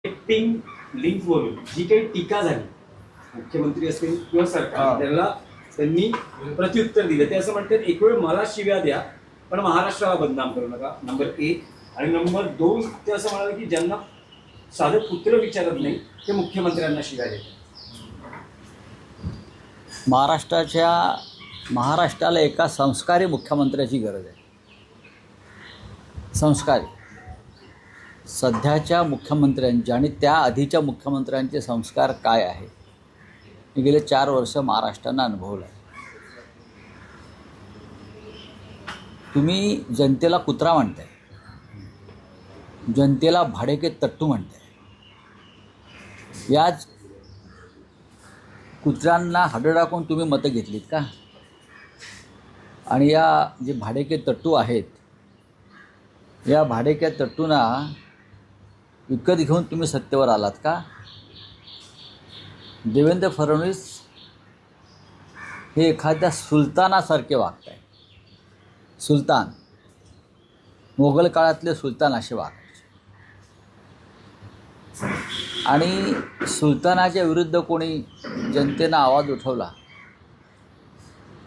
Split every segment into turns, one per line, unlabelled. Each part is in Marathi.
लिंकवरून जी काही टीका झाली मुख्यमंत्री असतील किंवा सरकार त्याला त्यांनी प्रत्युत्तर दिलं. ते असं म्हणतात एक वेळ मला शिव्या द्या पण महाराष्ट्राला बदनाम करू नका. नंबर 1. आणि नंबर 2 ते असं म्हणाले की ज्यांना साधं पुत्र विचारत नाही ते मुख्यमंत्र्यांना शिव्या देतात.
महाराष्ट्राला एका संस्कारी मुख्यमंत्र्याची गरज आहे. संस्कारी सध्याच्या मुख्यमंत्र्यांचे आणि त्या आधीच्या मुख्यमंत्र्यांचे संस्कार काय आहे हे गेले 4 वर्ष महाराष्ट्रानं अनुभवलं आहे. तुम्ही जनतेला कुत्रा म्हणताय, जनतेला भाडेके तट्टू म्हणताय. याच कुत्र्यांना हाडं टाकून तुम्ही मतं घेतलीत का? आणि या जे भाडेके तट्टू आहेत या भाडेक्या तट्टूंना विकत घेऊन तुम्ही सत्तेवर आलात का? देवेंद्र फडणवीस हे एखाद्या सुलतानासारखे वागत आहेत. सुलतान, मोगल काळातले सुलतान असे वागायचे. आणि सुलतानाच्या विरुद्ध कोणी जनतेनं आवाज उठवला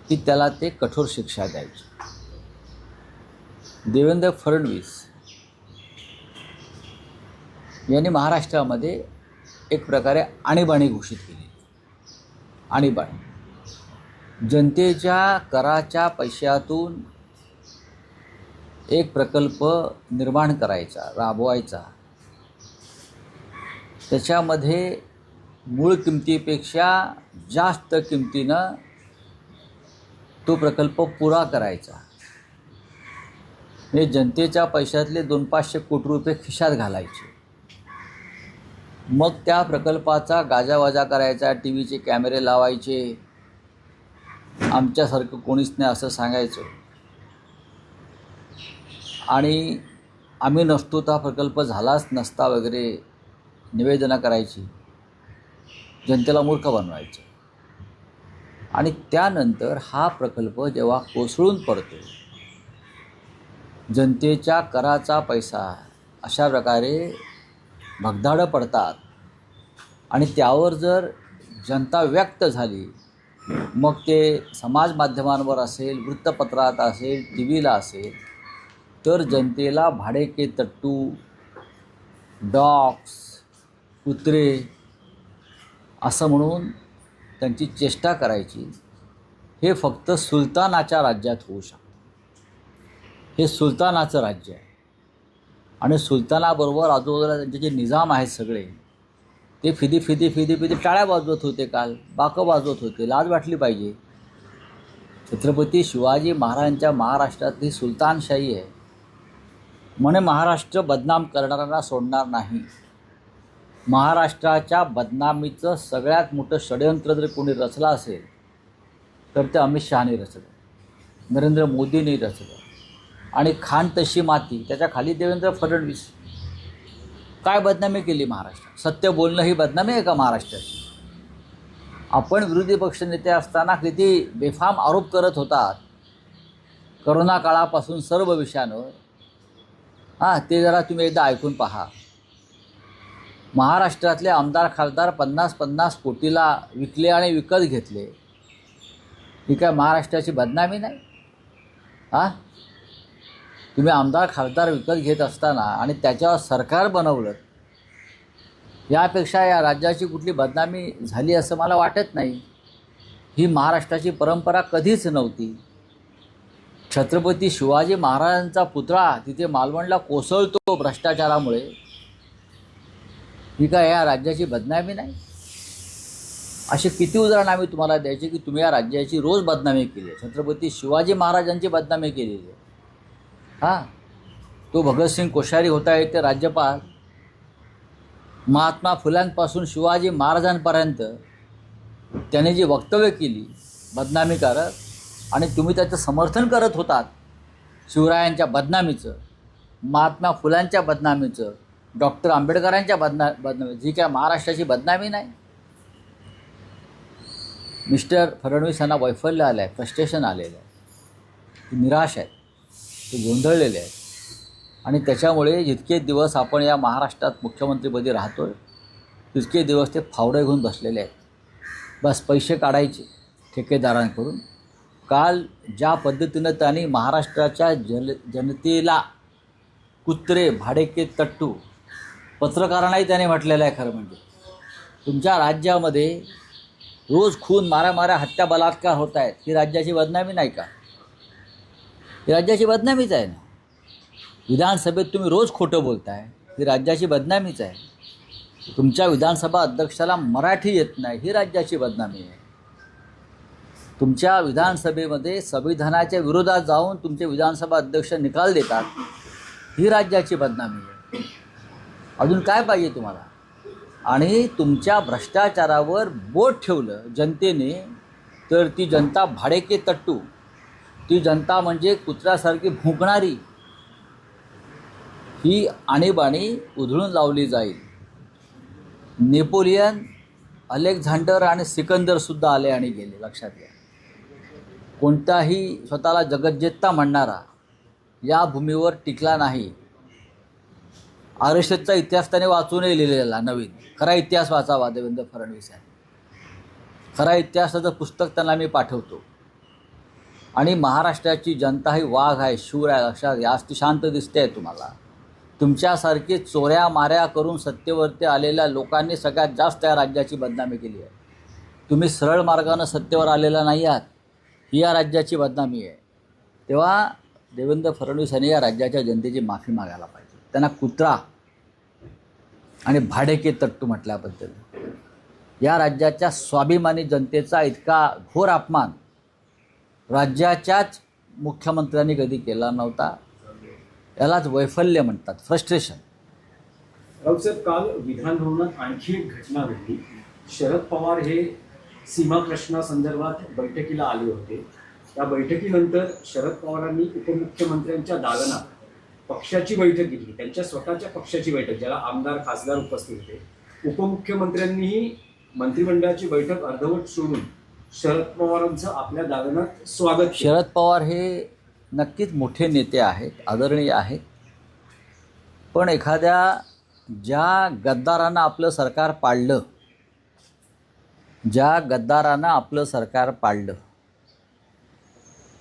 की त्याला ते कठोर शिक्षा द्यायची. देवेंद्र फडणवीस यांनी महाराष्ट्रामध्ये एक प्रकारे आणीबाणी घोषित केली. आणीबाणी जनतेच्या कराच्या पैशातून एक प्रकल्प निर्माण करायचा, राबवायचा. त्याच्यामध्ये मूळ किमतीपेक्षा जास्त किमतीनं तो प्रकल्प पुरा करायचा. म्हणजे जनतेच्या पैशातले 200-500 कोटी रुपये खिशात घालायचे. मग त्या प्रकल्पाचा गाजावाजा करायचा, टी व्हीचे कॅमेरे लावायचे, आमच्यासारखं कोणीच नाही असं सांगायचं. आणि आम्ही नसतो तर हा प्रकल्प झालाच नसता वगैरे निवेदनं करायची, जनतेला मूर्ख बनवायचं. आणि त्यानंतर हा प्रकल्प जेव्हा कोसळून पडतो, जनतेच्या कराचा पैसा अशा प्रकारे भगदाडं पडतात आणि त्यावर जर जनता व्यक्त झाली, मग ते समाज माध्यमांवर असेल, वृत्तपत्रात असेल, टी व्हीला असेल, तर जनतेला भाडेके तट्टू, डॉग्स, कुत्रे असं म्हणून त्यांची चेष्टा करायची. हे फक्त सुलतानाच्या राज्यात होऊ शकतं. हे सुलतानाचं राज्य आहे. आणि सुलतानाबरोबर आजूबाजूला त्यांचे जे निजाम आहेत सगळे, ते फिदी टाळ्या वाजवत होते, काल बाकं वाजवत होते. लाज वाटली पाहिजे. छत्रपती शिवाजी महाराजांच्या महाराष्ट्रातली सुलतानशाही आहे. म्हणे महाराष्ट्र बदनाम करणाऱ्यांना सोडणार नाही. महाराष्ट्राच्या बदनामीचं सगळ्यात मोठं षडयंत्र जर कोणी रचलं असेल तर ते अमित शहाने रचलं, नरेंद्र मोदींनी रचलं. आणि खाण तशी माती, त्याच्या खाली देवेंद्र फडणवीस. काय बदनामी केली महाराष्ट्रात? सत्य बोलणं ही बदनामी आहे का महाराष्ट्राची? आपण विरोधी पक्षनेते असताना किती बेफाम आरोप करत होतात करोना काळापासून सर्व विषयांवर. ते जरा तुम्ही एकदा ऐकून पहा. महाराष्ट्रातले आमदार खासदार 50-50 कोटीला विकले आणि विकत घेतले. ही काय महाराष्ट्राची बदनामी नाही? तुम्ही आमदार खासदार विकत घेत असताना आणि त्याच्यावर सरकार बनवलं, यापेक्षा या राज्याची कुठली बदनामी झाली असं मला वाटत नाही. ही महाराष्ट्राची परंपरा कधीच नव्हती. छत्रपती शिवाजी महाराजांचा पुतळा तिथे मालवणला कोसळतो भ्रष्टाचारामुळे, ही काय या राज्याची बदनामी नाही? अशी किती उदाहरणं आम्ही तुम्हाला द्यायची की तुम्ही या राज्याची रोज बदनामी केली आहे. छत्रपती शिवाजी महाराजांची बदनामी केलेली आहे. तो भगतसिंग कोश्यारी होता येथे राज्यपाल, महात्मा फुल्यांपासून शिवाजी महाराजांपर्यंत त्याने जी वक्तव्य केली बदनामीकारक, आणि तुम्ही त्याचं समर्थन करत होतात. शिवरायांच्या बदनामीचं, महात्मा फुल्यांच्या बदनामीचं, डॉक्टर आंबेडकरांच्या बदनामी, जी काय महाराष्ट्राची बदनामी नाही. मिस्टर फडणवीस यांना वैफल्य आलं आहे, फ्रस्ट्रेशन आलेलं आहे, निराश आहेत, ते गोंधळलेले आहेत. आणि त्याच्यामुळे जितके दिवस आपण या महाराष्ट्रात मुख्यमंत्रीपदी राहतो आहे तितके दिवस ते फावडे घेऊन बसलेले आहेत. बस पैसे काढायचे ठेकेदारांकडून. काल ज्या पद्धतीनं त्यांनी महाराष्ट्राच्या जनतेला कुत्रे, भाडेके, तट्टू, पत्रकारांनाही त्याने म्हटलेलं आहे. खरं म्हणजे तुमच्या राज्यामध्ये रोज खून, मारामाऱ्या, हत्या, बलात्कार होत आहेत. ही राज्याची बदनामी नाही का? ही राज्याची बदनामीच आहे ना. विधानसभेत तुम्ही रोज खोटं बोलताय, ही राज्याची बदनामीच आहे. तुमच्या विधानसभा अध्यक्षाला मराठी येत नाही, ही राज्याची बदनामी आहे. तुमच्या विधानसभेमध्ये संविधानाच्या विरोधात जाऊन तुमचे विधानसभा अध्यक्ष निकाल देतात, ही राज्याची बदनामी आहे. अजून काय पाहिजे तुम्हाला? आणि तुमच्या भ्रष्टाचारावर बोट ठेवलं जनतेने तर ती जनता भाडेके तट्टू, ती जनता म्हणजे कुत्र्यासारखी भुंकणारी, ही आणीबाणी उधळून लावली जाईल. नेपोलियन, अलेक्झांडर आणि सिकंदरसुद्धा आले आणि गेले, लक्षात घ्या. कोणताही स्वतःला जगज्जेता म्हणणारा या भूमीवर टिकला नाही. आरएसएसचा इतिहास त्याने वाचूनही लिहिलेला नवीन. खरा इतिहास वाचावा देवेंद्र फडणवीस यांनी. खरा इतिहासाचं पुस्तक त्यांना मी पाठवतो. आणि महाराष्ट्राची जनता ही वाघ आहे, शूर आहे, लक्षात घ्या. आज ती शांत दिसते आहे तुम्हाला. तुमच्यासारखी चोऱ्या माऱ्या करून सत्तेवरती आलेल्या लोकांनी सगळ्यात जास्त या राज्याची बदनामी केली आहे. तुम्ही सरळ मार्गानं सत्तेवर आलेला नाही आहात, ही या राज्याची बदनामी आहे. तेव्हा देवेंद्र फडणवीस यांनी या राज्याच्या जनतेची माफी मागायला पाहिजे. त्यांना कुत्रा आणि भाडेके तट्टू म्हटल्याबद्दल या राज्याच्या स्वाभिमानी जनतेचा इतका घोर अपमान राज्याच्याच मुख्यमंत्र्यांनी कधी केला नव्हता. यालाच वैफल्य म्हणतात, फ्रस्ट्रेशन.
राऊतसाहेब, काल विधानभवनात आणखी एक घटना घडली. शरद पवार हे सीमा प्रश्नासंदर्भात बैठकीला आले होते. त्या बैठकीनंतर शरद पवारांनी उपमुख्यमंत्र्यांच्या दालनात पक्षाची बैठक घेतली, त्यांच्या स्वतःच्या पक्षाची बैठक, ज्याला आमदार खासदार उपस्थित होते. उपमुख्यमंत्र्यांनीही मंत्रिमंडळाची बैठक अर्धवट सोडून शरद पवारांचं आपल्या दालनात स्वागत केलं.
शरद पवार हे नक्कीच मोठे नेते आहेत, आदरणीय आहेत. पण एखाद्या ज्या गद्दारानं आपलं सरकार पाडलं, ज्या गद्दारानं आपलं सरकार पाडलं,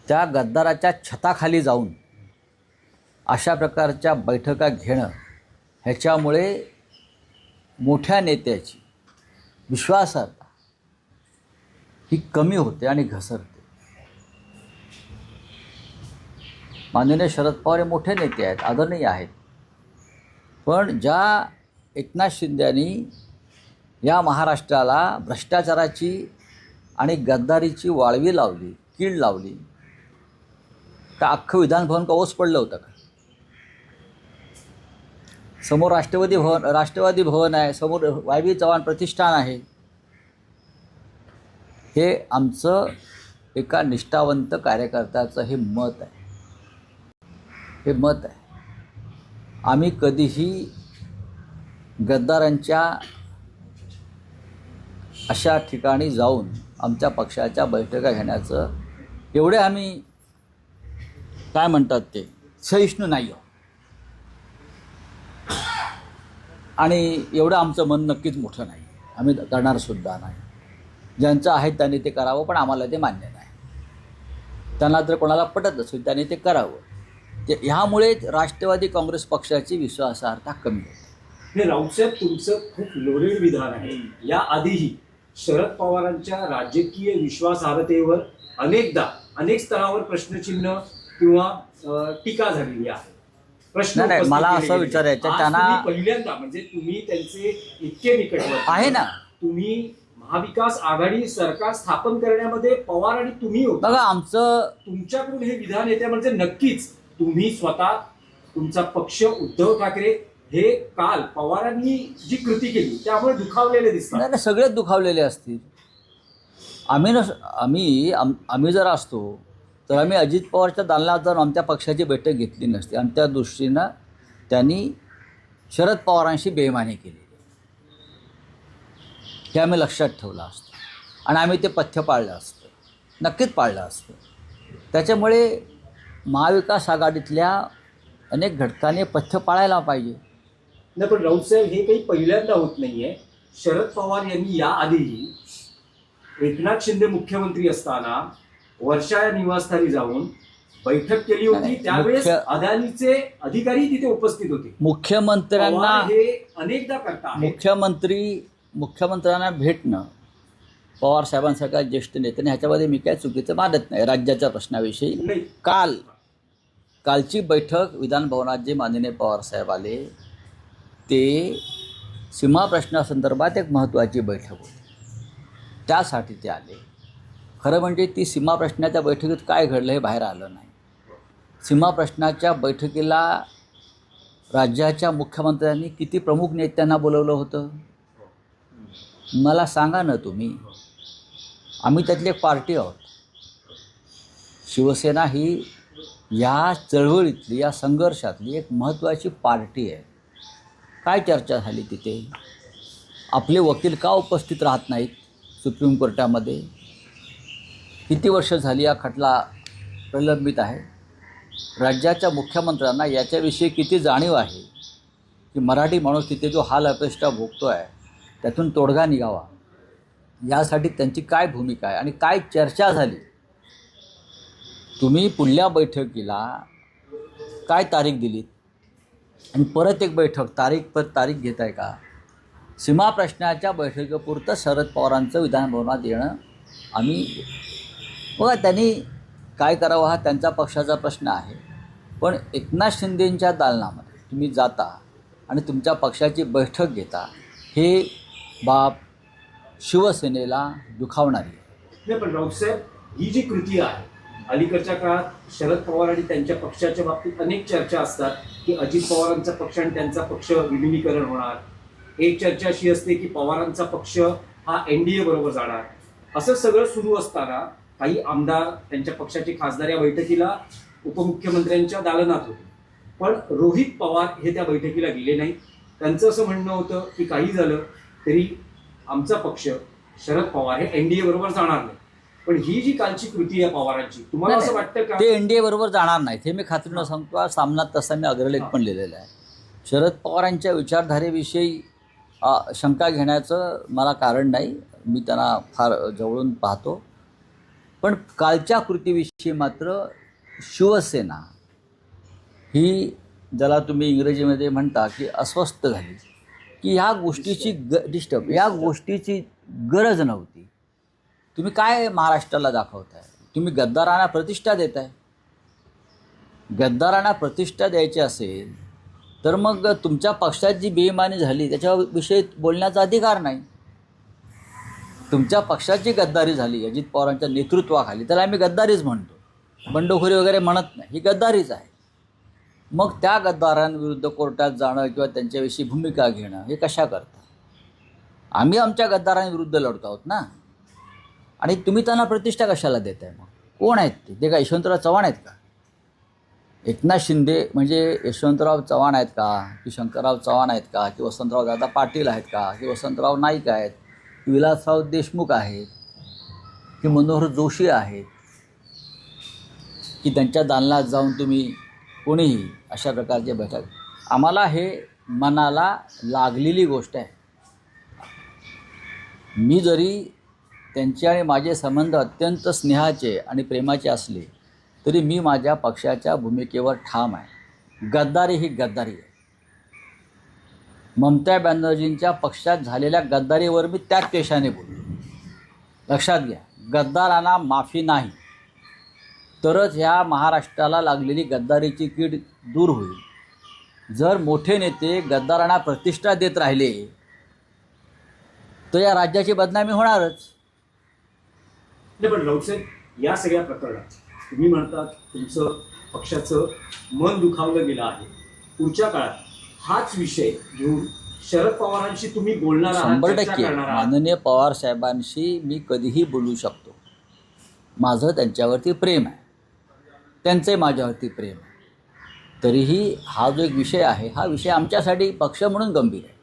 त्या गद्दाराच्या छताखाली जाऊन अशा प्रकारच्या बैठका घेणं, ह्याच्यामुळे मोठ्या नेत्याची विश्वासार्हता ही कमी होते आणि घसरते. माननीय शरद पवार हे मोठे नेते आहेत, आदरणीय आहेत. पण ज्या एकनाथ शिंदेंनी या महाराष्ट्राला भ्रष्टाचाराची आणि गद्दारीची वाळवी लावली, कीड लावली, का अख्खं विधानभवन का ओस पडलं होतं का? समोर राष्ट्रवादी भवन आहे, समोर वाय.बी. चव्हाण प्रतिष्ठान आहे. हे आमचं एका निष्ठावंत कार्यकर्त्याचं हे मत आहे, हे मत आहे. आम्ही कधीही गद्दारांच्या अशा ठिकाणी जाऊन आमच्या पक्षाच्या बैठका घेण्याचं एवढे आम्ही काय म्हणतात ते सहिष्णू नाही आहोत. आणि एवढं आमचं मन नक्कीच मोठं नाही, आम्ही करणारसुद्धा नाही. ज्यांचं आहे त्यांनी ते करावं, पण आम्हाला ते मान्य नाही. त्यांना जर कोणाला पटत असेल त्यांनी ते करावं. ह्यामुळे राष्ट्रवादी काँग्रेस पक्षाची विश्वासार्हता कमी होते.
हे राऊतसाहेब, तुमचं खूप लोडेड विधान आहे. या आधीही शरद पवारांच्या राजकीय विश्वासार्हतेवर अनेक स्तरावर प्रश्नचिन्ह किंवा टीका झालेली आहे. प्रश्न
नाही, मला असं विचारायचं, त्यांना
पहिल्यांदा म्हणजे तुम्ही त्यांचे इतके निकटवर्ती
आहे ना,
तुम्ही महाविकास आघाडी सरकार स्थापन करण्यामध्ये पवार आणि तुम्ही होता.
बघा, आमचं
तुमच्याकडून हे विधान येते म्हणजे नक्कीच तुम्ही स्वतः, तुमचा पक्ष, उद्धव ठाकरे हे काल पवारांनी जी कृती केली त्यामुळे दुखावलेले दिसतात.
नाही, सगळेच दुखावलेले असतील. आम्ही जर असतो तर आम्ही अजित पवारच्या दालनात जाऊन आमच्या पक्षाची बैठक घेतली नसती. आणि त्या दृष्टीनं त्यांनी शरद पवारांशी बेईमानी केली, हे आम्ही लक्षात ठेवलं असतं आणि आम्ही ते पथ्य पाळलं असतं, नक्कीच पाळलं असतं. त्याच्यामुळे महाविकास आघाडीतल्या अनेक घटकांनी पथ्य पाळायला पाहिजे.
नाही, पण राऊत साहेब हे काही पहिल्यांदा होत नाहीये. शरद पवार यांनी याआधीही एकनाथ शिंदे मुख्यमंत्री असताना वर्षा या निवासस्थानी जाऊन बैठक केली होती.
नाही,
त्यावेळेस अदानीचे अधिकारी तिथे उपस्थित होते.
मुख्यमंत्र्यांना
पवार हे अनेकदा करतात.
मुख्यमंत्र्यांना भेटणं पवार साहेबांसारख्या ज्येष्ठ नेत्याने ह्याच्यामध्ये मी काय चुकीचं मानत नाही. राज्याच्या प्रश्नाविषयी
नाही.
कालची बैठक विधानभवनात जे माननीय पवार साहेब आले ते सीमा प्रश्नासंदर्भात एक महत्त्वाची बैठक होती, त्यासाठी ते आले. खरं म्हणजे ती सीमा प्रश्नाच्या बैठकीत काय घडलं हे बाहेर आलं नाही. सीमा प्रश्नाच्या बैठकीला राज्याच्या मुख्यमंत्र्यांनी किती प्रमुख नेत्यांना बोलवलं होतं मला सांगा ना तुम्ही. आम्ही त्यातली एक पार्टी आहोत. शिवसेना ही या चळवळीतली, या संघर्षातली एक महत्त्वाची पार्टी आहे. काय चर्चा झाली तिथे? आपले वकील का उपस्थित राहत नाहीत सुप्रीम कोर्टामध्ये? किती वर्ष झाली हा खटला प्रलंबित आहे? राज्याच्या मुख्यमंत्र्यांना याच्याविषयी किती जाणीव आहे की मराठी माणूस तिथे जो हाल अपेष्टा भोगतो आहे त्यातून तोडगा निघावा, यासाठी त्यांची काय भूमिका आहे आणि काय चर्चा झाली? तुम्ही पुढल्या बैठकीला काय तारीख दिलीत आणि परत एक बैठक तारीख घेत आहे का? सीमा प्रश्नाच्या बैठकीपुरतं शरद पवारांचं विधानभवनात येणं आम्ही बघा, त्यांनी काय करावं हा त्यांचा पक्षाचा प्रश्न आहे. पण एकनाथ शिंदेंच्या दालनामध्ये तुम्ही जाता आणि तुमच्या पक्षाची बैठक घेता, हे बाब शिवसेनेला दुखावणारी आहे.
नाही, पण राऊत साहेब ही जी कृती आहे, अलीकडच्या काळात शरद पवार आणि त्यांच्या पक्षाच्या बाबतीत अनेक चर्चा असतात की अजित पवारांचा पक्ष आणि त्यांचा पक्ष विलिनीकरण होणार. एक चर्चा अशी असते की पवारांचा पक्ष हा NDA बरोबर जाणार. असं सगळं सुरू असताना काही आमदार, त्यांच्या पक्षाचे खासदार या बैठकीला उपमुख्यमंत्र्यांच्या दालनात होते, पण रोहित पवार हे त्या बैठकीला गेले नाहीत. त्यांचं असं म्हणणं होतं की काही झालं तरी आमचा पक्ष शरद पवार हे NDA बरोबर जाणार नाही. पण ही जी कालची कृती आहे पवारांची, तुम्हाला असं वाटतं का
ते NDA बरोबर जाणार नाही? हे मी खात्रीनं सांगतो. सामनात तसा मी अग्रलेख पण लिहिलेला आहे. शरद पवारांच्या विचारधारेविषयी शंका घेण्याचं मला कारण नाही. मी त्यांना फार जवळून पाहतो. पण कालच्या कृतीविषयी मात्र शिवसेना ही, ज्याला तुम्ही इंग्रजीमध्ये म्हणता की अस्वस्थ झाली, की ह्या गोष्टीची या गोष्टीची गरज नव्हती. तुम्ही काय महाराष्ट्राला दाखवताय? तुम्ही गद्दारांना प्रतिष्ठा देताय. गद्दारांना प्रतिष्ठा द्यायची असेल तर मग तुमच्या पक्षात जी बेईमानी झाली त्याच्याविषयी बोलण्याचा अधिकार नाही. तुमच्या पक्षाची गद्दारी झाली अजित पवारांच्या नेतृत्वाखाली, त्याला आम्ही गद्दारीच म्हणतो, बंडखोरी वगैरे म्हणत नाही. ही गद्दारीच आहे. मग त्या गद्दारांविरुद्ध कोर्टात जाणं किंवा त्यांच्याविषयी भूमिका घेणं हे कशा करता? आम्ही आमच्या गद्दारांविरुद्ध लढतो आहोत ना. आणि तुम्ही त्यांना प्रतिष्ठा कशाला देताय? मग कोण आहेत ते? काय यशवंतराव चव्हाण आहेत का? एकनाथ शिंदे म्हणजे यशवंतराव चव्हाण आहेत का, की शंकरराव चव्हाण आहेत का, की वसंतराव दादा पाटील आहेत का, की वसंतराव नाईक आहेत, की विलासराव देशमुख आहेत, की मनोहर जोशी आहेत, की त्यांच्या दालनात जाऊन तुम्ही कोणीही अशा प्रकारचे बैठक? आम्हाला हे मनाला लागलेली गोष्ट आहे. मी जरी त्यांचे आणि माझे संबंध अत्यंत स्नेहाचे आणि प्रेमाचे असले तरी मी माझ्या पक्षाच्या भूमिकेवर ठाम आहे. गद्दारी ही गद्दारी आहे. ममता बॅनर्जींच्या पक्षात झालेल्या गद्दारीवर मी त्याच पेशाने बोललो. लक्षात घ्या, गद्दारांना माफी नाही तरच ह्या महाराष्ट्राला लागलेली गद्दारीची कीड दूर होईल. जर मोठे नेते गद्दारांना प्रतिष्ठा देत राहिले तर या राज्याची बदनामी होणारच.
नाही, पण राऊत साहेब या सगळ्या प्रकरणात तुम्ही म्हणतात तुमचं पक्षाचं मन दुखावलं गेलं आहे. पुढच्या काळात हाच विषय घेऊन शरद पवारांशी तुम्ही बोलणार आहात,
100%
चर्चा करणार आहात?
माननीय पवार साहेबांशी मी कधीही बोलू शकतो. माझं त्यांच्यावरती प्रेम आहे, त्यांचे माझ्यावरती प्रेम आहे. तरीही हा जो एक विषय आहे हा विषय आमच्यासाठी पक्ष म्हणून गंभीर आहे.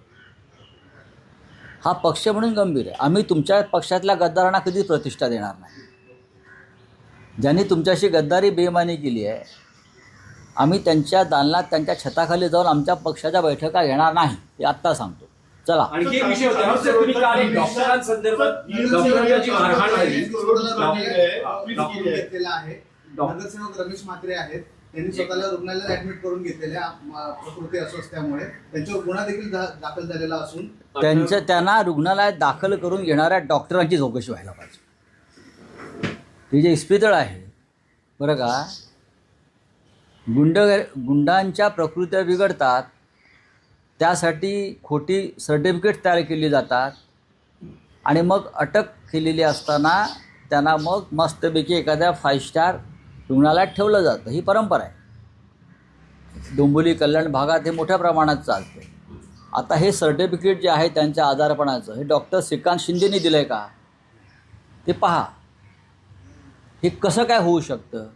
हा पक्ष म्हणून गंभीर आहे. आम्ही तुमच्या पक्षातल्या गद्दारांना कधी प्रतिष्ठा देणार नाही. ज्यांनी तुमच्याशी गद्दारी बेईमानी केली आहे, आम्ही त्यांच्या दालनात त्यांच्या छताखाली जाऊन आमच्या पक्षाच्या बैठका घेणार नाही हे आत्ता सांगतो. चला.
आणखी एक विषय होता सर, तुम्ही काल एक डॉक्टरांसंदर्भात डॉक्टरांना जी मारहाण झाली
नगरसेवक रमेश म्हात्रे आहेत, त्यांनी स्वतःला रुग्णालयात ऍडमिट करून घेतलेल्या प्रकृती अस्वस्थ्यामुळे त्यांच्यावर गुन्हा देखील दाखल झालेला असून
त्यांना रुग्णालयात दाखल करून घेणाऱ्या डॉक्टरांची चौकशी व्हायला पाहिजे. ते जे इस्पितळ आहे बरं का, गुंडांच्या प्रकृत्या बिघडतात, त्यासाठी खोटी सर्टिफिकेट तयार केली जातात आणि मग अटक केलेली असताना त्यांना मग मस्तपैकी एखाद्या 5 स्टार रुग्णालयात ठेवलं जातं. ही परंपरा आहे. डोंबिवली कल्याण भागात हे मोठ्या प्रमाणात चालते. आता हे सर्टिफिकेट जे आहे त्यांच्या आजारपणाचं, हे डॉक्टर श्रीकांत शिंदेनी दिलं आहे का ते पहा. हे कसं काय होऊ शकतं?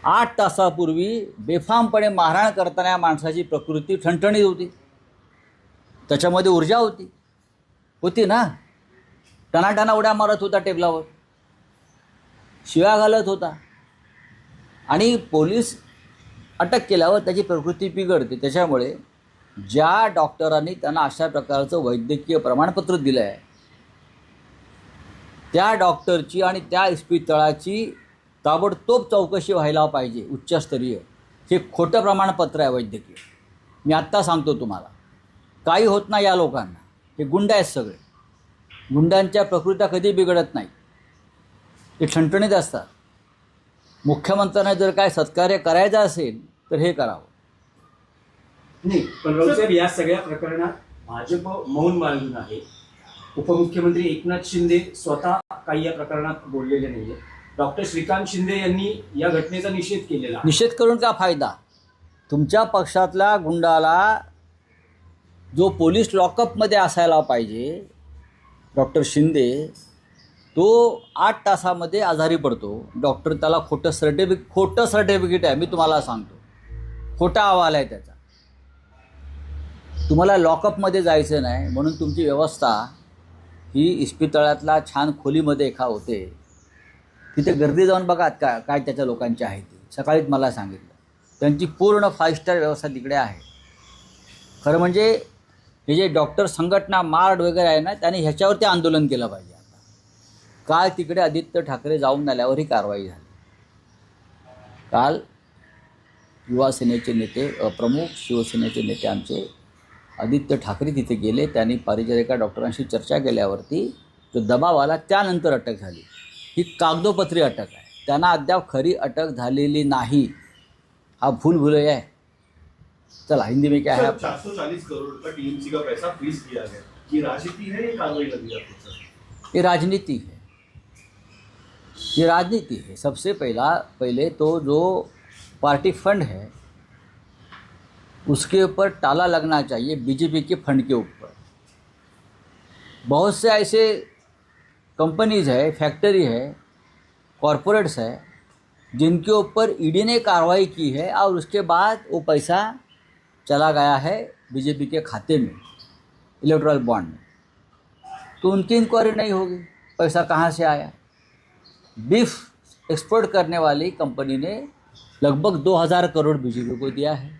8 तासापूर्वी बेफामपणे मारहाण करताना या माणसाची प्रकृती ठणठणीत होती, त्याच्यामध्ये ऊर्जा होती ना. टनाटना उड्या मारत होता टेबलावर, शिव्या घालत होता आणि पोलीस अटक केल्यावर त्याची प्रकृती बिघडते. त्याच्यामुळे ज्या डॉक्टरांनी त्यांना अशा प्रकारचं वैद्यकीय प्रमाणपत्र दिलं आहे त्या डॉक्टरची आणि त्या इस्पितळाची ताबडतोब चौकशी व्हायला पाहिजे, उच्चस्तरीय. हे खोटं प्रमाणपत्र आहे वैद्यकीय. मी आत्ता सांगतो तुम्हाला, काही होत नाही या लोकांना. हे गुंड आहेत सगळे. गुंडांच्या प्रकृत्या कधी बिघडत नाही, ते ठणठणीत असतात. मुख्यमंत्र्यांना जर काय सत्कार्य करायचं असेल तर हे करावं.
नाही, पण राऊतसाहेब या सगळ्या प्रकरणात भाजप मौन बाळगून आहे. उपमुख्यमंत्री एकनाथ शिंदे स्वतः काही या प्रकरणात बोललेले नाहीये. डॉक्टर श्रीकांत शिंदे यांनी या घटनेचा निषेध केलेला.
निषेध करून का फायदा? तुमच्या पक्षातल्या गुंडाला जो पोलीस लॉकअपमध्ये असायला पाहिजे, डॉक्टर शिंदे, तो 8 तासामध्ये आजारी पडतो. डॉक्टर त्याला खोटं सर्टिफिकेट आहे, मी तुम्हाला सांगतो, खोटा अहवाल आहे त्याचा. तुम्हाला लॉकअपमध्ये जायचं नाही म्हणून तुमची व्यवस्था ही इस्पितळातल्या छान खोलीमध्ये होते. तिथे गर्दी जाऊन बघा काय त्याच्या लोकांची आहे ती. सकाळीच मला सांगितलं त्यांची पूर्ण 5 स्टार व्यवस्था तिकडे आहे. खरं म्हणजे हे जे डॉक्टर संघटना मार्ड वगैरे आहे ना, त्याने ह्याच्यावरती आंदोलन केलं पाहिजे. आता काल तिकडे आदित्य ठाकरे जाऊन आल्यावर ही कारवाई झाली. काल युवा सेनेचे नेते, प्रमुख शिवसेनेचे नेते आमचे आदित्य ठाकरे तिथे गेले. त्यांनी परिचारिका डॉक्टरांशी चर्चा केल्यावरती जो दबाव आला त्यानंतर अटक झाली. ही कागदोपत्री अटक आहे, त्यांना अद्याप खरी अटक झालेली नाही. हा भूलभुलैया है. चला हिंदी में क्या है?
440 करोड़ का टीएमसी का पैसा फ्रीज किया गया, ये राजनीति है या कार्रवाई लगी आपको सर?
ये राजनीति है, ये राजनीति है. सबसे पहले तो जो पार्टी फंड है उसके ऊपर ताला लगना चाहिए, बीजेपी के फंड के ऊपर. बहुत से ऐसे कंपनीज है, फैक्ट्री है, कॉरपोरेट्स है जिनके ऊपर ईडी ने कार्रवाई की है और उसके बाद वो पैसा चला गया है बीजेपी के खाते में, इलेक्टोरल बॉन्ड में. तो उनकी इंक्वायरी नहीं होगी, पैसा कहाँ से आया. बीफ एक्सपोर्ट करने वाली कंपनी ने लगभग 2000 करोड़ बीजेपी को दिया है.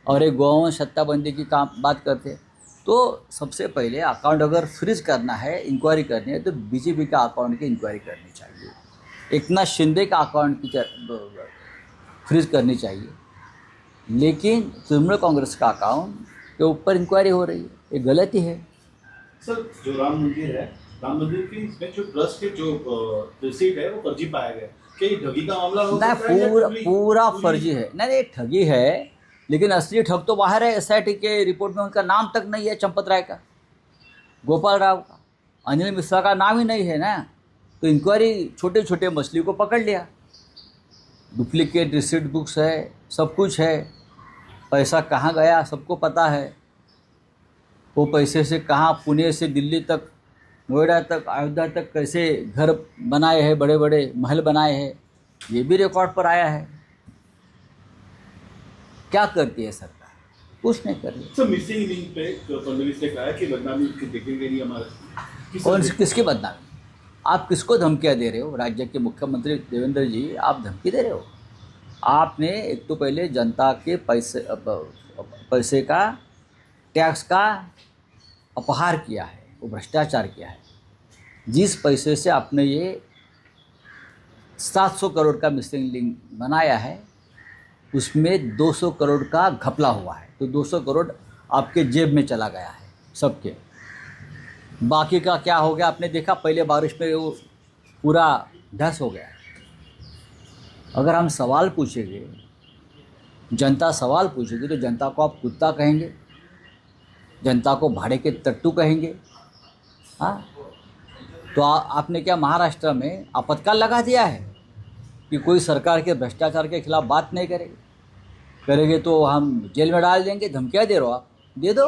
और एक गौवंश सत्ताबंदी की बात करते हैं. तो सबसे पहले अकाउंट अगर फ्रीज करना है, इंक्वायरी करनी है, तो बीजेपी का अकाउंट की इंक्वायरी करनी चाहिए. एकनाथ शिंदे का अकाउंट की फ्रीज करनी चाहिए. लेकिन तृणमूल कांग्रेस का अकाउंट के ऊपर इंक्वायरी हो रही है, ये गलती है.
सर, जो राम मंदिर है, राम मंदिर की इसमें जो ट्रस्ट के जो रिसीट है वो फर्जी पाया गया. क्या ये ठगी का मामला हो सकता है?
पूरा फर्जी है. नहीं, ठगी है, लेकिन असली ठग तो बाहर है. SIT के रिपोर्ट में उनका नाम तक नहीं है, चंपत राय का, गोपाल राव का, अनिल मिश्रा का नाम ही नहीं है ना. तो इंक्वायरी छोटे छोटे मछली को पकड़ लिया. डुप्लीकेट रिसीट बुक्स है, सब कुछ है. पैसा कहाँ गया सबको पता है. वो पैसे से कहाँ, पुणे से दिल्ली तक, नोएडा तक, अयोध्या तक कैसे घर बनाए हैं, बड़े बड़े महल बनाए हैं, ये भी रिकॉर्ड पर आया है. क्या करती है सरकार? कुछ नहीं कर रही.
सर, मिसिंग लिंक पे फडणवीस ने कहा कि बदनामी देखेंगे नहीं हमारे.
कौन सी, किसकी बदनामी? आप किसको धमकियाँ दे रहे हो? राज्य के मुख्यमंत्री देवेंद्र जी, आप धमकी दे रहे हो. आपने एक तो पहले जनता के पैसे का, टैक्स का अपहार किया है, वो भ्रष्टाचार किया है। जिस पैसे से आपने ये 700 करोड़ का मिसिंग लिंक बनाया है, उसमें 200 करोड़ का घपला हुआ है। तो 200 करोड़ आपके जेब में चला गया है सबके। बाकी का क्या हो गया आपने देखा, पहले बारिश में वो पूरा धस हो गया। अगर हम सवाल पूछेंगे, जनता सवाल पूछेगी, तो जनता को आप कुत्ता कहेंगे, जनता को भाड़े के टट्टू कहेंगे। हाँ, तो आपने क्या महाराष्ट्र में आपातकाल लगा दिया है कि कोई सरकार के भ्रष्टाचार के खिलाफ बात नहीं करेगी? करेंगे तो हम जेल में डाल देंगे। धमकियाँ दे रहे हो आप, दे दो।